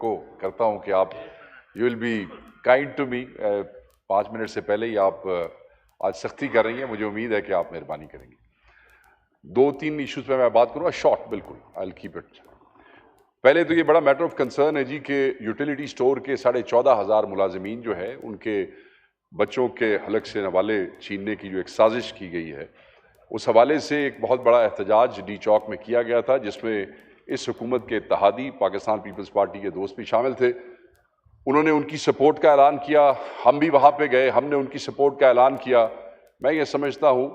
کو کرتا ہوں کہ آپ you will be kind to me. 5 minute سے پہلے ہی آپ آج سختی کر رہی ہیں, مجھے امید ہے کہ آپ مہربانی کریں گی. 2-3 ایشوز پہ میں بات کروں گا, شارٹ بالکل, آئی ول کیپ اٹ. پہلے تو یہ بڑا میٹر آف کنسرن ہے جی کہ یوٹیلیٹی سٹور کے 14,500 ملازمین جو ہیں ان کے بچوں کے حلق سے نوالے چھیننے کی جو ایک سازش کی گئی ہے, اس حوالے سے ایک بہت بڑا احتجاج ڈی چوک میں کیا گیا تھا, جس میں اس حکومت کے اتحادی پاکستان پیپلز پارٹی کے دوست بھی شامل تھے. انہوں نے ان کی سپورٹ کا اعلان کیا, ہم بھی وہاں پہ گئے, ہم نے ان کی سپورٹ کا اعلان کیا. میں یہ سمجھتا ہوں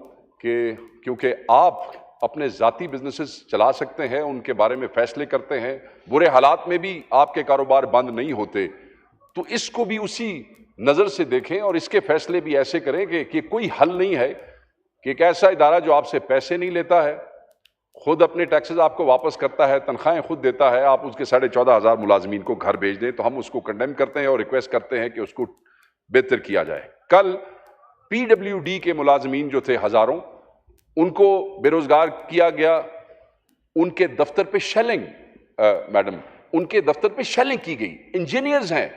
کہ کیونکہ آپ اپنے ذاتی بزنسز چلا سکتے ہیں, ان کے بارے میں فیصلے کرتے ہیں, برے حالات میں بھی آپ کے کاروبار بند نہیں ہوتے, تو اس کو بھی اسی نظر سے دیکھیں اور اس کے فیصلے بھی ایسے کریں کہ کوئی حل نہیں ہے کہ ایک ایسا ادارہ جو آپ سے پیسے نہیں لیتا ہے, خود اپنے ٹیکسز آپ کو واپس کرتا ہے, تنخواہیں خود دیتا ہے, آپ اس کے 14,500 ملازمین کو گھر بھیج دیں, تو ہم اس کو کنڈیم کرتے ہیں اور ریکویسٹ کرتے ہیں کہ اس کو بہتر کیا جائے. کل پی ڈبلیو ڈی کے ملازمین جو تھے ہزاروں, ان کو بے روزگار کیا گیا. ان کے دفتر پہ شیلنگ, میڈم, ان کے دفتر پہ شیلنگ کی گئی. انجینئرز ہیں,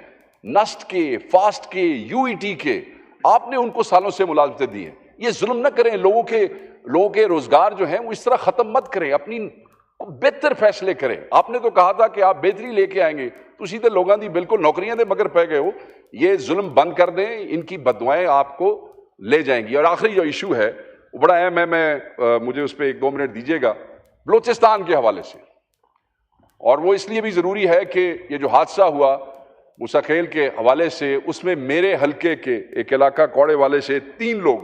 نسٹ کے, فاسٹ کے, یو ای ٹی کے, آپ نے ان کو سالوں سے ملازمتیں دی ہیں. یہ ظلم نہ کریں, لوگوں کے روزگار جو ہیں وہ اس طرح ختم مت کریں, اپنی بہتر فیصلے کریں. آپ نے تو کہا تھا کہ آپ بہتری لے کے آئیں گے, تو سیدھے لوگاں دی بالکل نوکریاں دے مگر پہ گئے ہو. یہ ظلم بند کر دیں, ان کی بددعائیں آپ کو لے جائیں گی. اور آخری جو ایشو ہے وہ بڑا اہم ہے, مجھے اس پہ 1-2 منٹ دیجیے گا, بلوچستان کے حوالے سے. اور وہ اس لیے بھی ضروری ہے کہ یہ جو حادثہ ہوا موسیٰ خیل کے حوالے سے, اس میں میرے حلقے کے ایک علاقہ کوڑے والے سے 3 لوگ,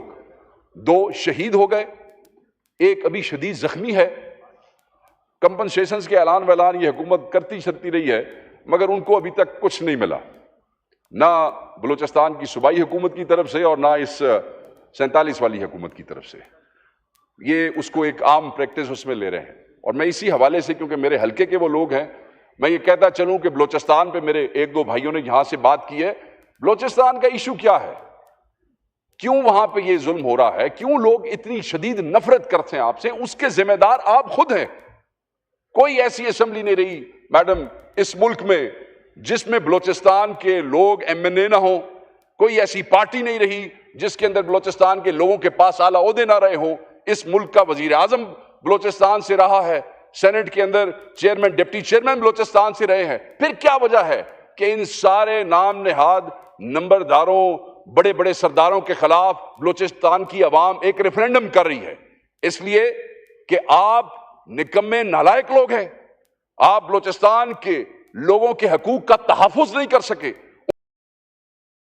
2 شہید ہو گئے, ایک ابھی شدید زخمی ہے. کمپنسیشنز کے اعلان ویلان یہ حکومت کرتی چلتی رہی ہے, مگر ان کو ابھی تک کچھ نہیں ملا, نہ بلوچستان کی صوبائی حکومت کی طرف سے اور نہ اس 47 والی حکومت کی طرف سے. یہ اس کو ایک عام پریکٹس اس میں لے رہے ہیں. اور میں اسی حوالے سے, کیونکہ میرے حلقے کے وہ لوگ ہیں, میں یہ کہتا چلوں کہ بلوچستان پہ میرے 1-2 بھائیوں نے یہاں سے بات کی ہے. بلوچستان کا ایشو کیا ہے, کیوں وہاں پہ یہ ظلم ہو رہا ہے, کیوں لوگ اتنی شدید نفرت کرتے ہیں آپ سے, اس کے ذمہ دار آپ خود ہیں. کوئی ایسی اسمبلی نہیں رہی میڈم اس ملک میں جس میں بلوچستان کے لوگ ایم این اے نہ ہوں, کوئی ایسی پارٹی نہیں رہی جس کے اندر بلوچستان کے لوگوں کے پاس اعلیٰ عہدے نہ رہے ہوں. اس ملک کا وزیر اعظم بلوچستان سے رہا ہے, سینٹ کے اندر چیئرمین, ڈپٹی چیئرمین بلوچستان سے رہے ہیں. پھر کیا وجہ ہے کہ ان سارے نام نہاد نمبرداروں, بڑے بڑے سرداروں کے خلاف بلوچستان کی عوام ایک ریفرینڈم کر رہی ہے؟ اس لیے کہ آپ نکمے نالائق لوگ ہیں, آپ بلوچستان کے لوگوں کے حقوق کا تحفظ نہیں کر سکے,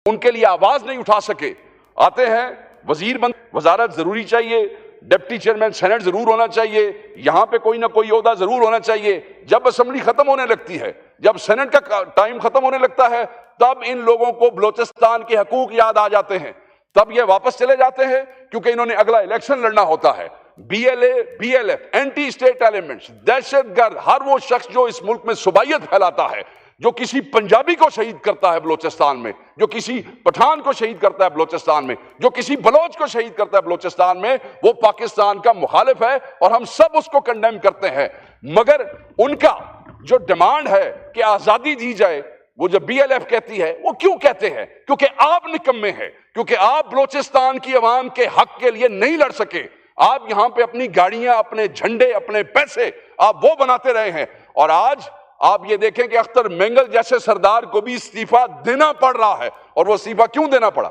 ان کے لیے آواز نہیں اٹھا سکے. آتے ہیں وزیر وزارت ضروری چاہیے, ڈپٹی چیئرمین سینٹ ضرور ہونا چاہیے, یہاں پہ کوئی نہ کوئی عہدہ ضرور ہونا چاہیے. جب اسمبلی ختم ہونے لگتی ہے, جب سینٹ کا ٹائم ختم ہونے لگتا ہے, تب ان لوگوں کو بلوچستان کے حقوق یاد آ جاتے ہیں, تب یہ واپس چلے جاتے ہیں, کیونکہ انہوں نے اگلا الیکشن لڑنا ہوتا ہے. B L A, B L F, anti state elements, دہشت گرد, ہر وہ شخص جو اس ملک میں صوبائیت پھیلاتا ہے, جو کسی پنجابی کو شہید کرتا ہے بلوچستان میں, جو کسی پٹھان کو شہید کرتا ہے بلوچستان میں, جو کسی بلوچ کو شہید کرتا ہے بلوچستان میں, وہ پاکستان کا مخالف ہے اور ہم سب اس کو کنڈیم کرتے ہیں. مگر ان کا جو ڈیمانڈ ہے کہ آزادی دی جائے, وہ جو بی ایل ایف کہتی ہے, وہ کیوں کہتے ہیں؟ کیونکہ آپ نکمے ہیں, کیونکہ آپ بلوچستان کی عوام کے حق کے لیے نہیں لڑ سکے. آپ یہاں پہ اپنی گاڑیاں, اپنے جھنڈے, اپنے پیسے آپ وہ بناتے رہے ہیں. اور آج آپ یہ دیکھیں کہ اختر مینگل جیسے سردار کو بھی استعفیٰ دینا پڑ رہا ہے. اور وہ استعفیٰ کیوں دینا پڑا؟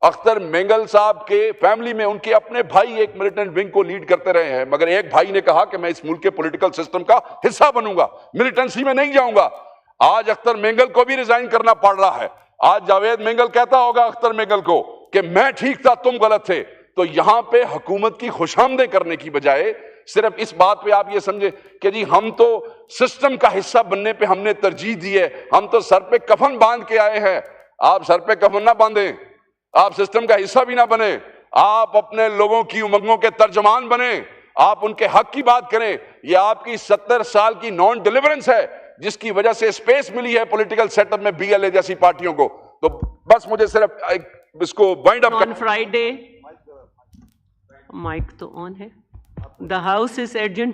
اختر مینگل صاحب کے فیملی میں ان کے اپنے بھائی ایک ملیٹنٹ ونگ کو لیڈ کرتے رہے ہیں, مگر ایک بھائی نے کہا کہ میں اس ملک کے پولیٹیکل سسٹم کا حصہ بنوں گا, ملیٹنسی میں نہیں جاؤں گا. آج اختر مینگل کو بھی ریزائن کرنا پڑ رہا ہے. آج جاوید مینگل کہتا ہوگا اختر مینگل کو کہ میں ٹھیک تھا, تم غلط تھے. تو یہاں پہ حکومت کی خوشامدیں کرنے کی بجائے صرف اس بات پہ آپ یہ سمجھے کہ جی ہم تو سسٹم کا حصہ بننے پہ ہم نے ترجیح دی ہے, ہم تو سر پہ کفن باندھ کے آئے ہیں. آپ سر پہ کفن نہ باندھیں, آپ سسٹم کا حصہ بھی نہ بنیں, آپ اپنے لوگوں کی امنگوں کے ترجمان بنیں, آپ ان کے حق کی بات کریں. یہ آپ کی 70 سال کی نان ڈیلیورنس ہے جس کی وجہ سے اسپیس ملی ہے پولیٹیکل سیٹ اپ میں بی ایل اے جیسی پارٹیوں کو. تو بس مجھے صرف اس کو bind up on Friday. Mic to on hai. The House is adjourned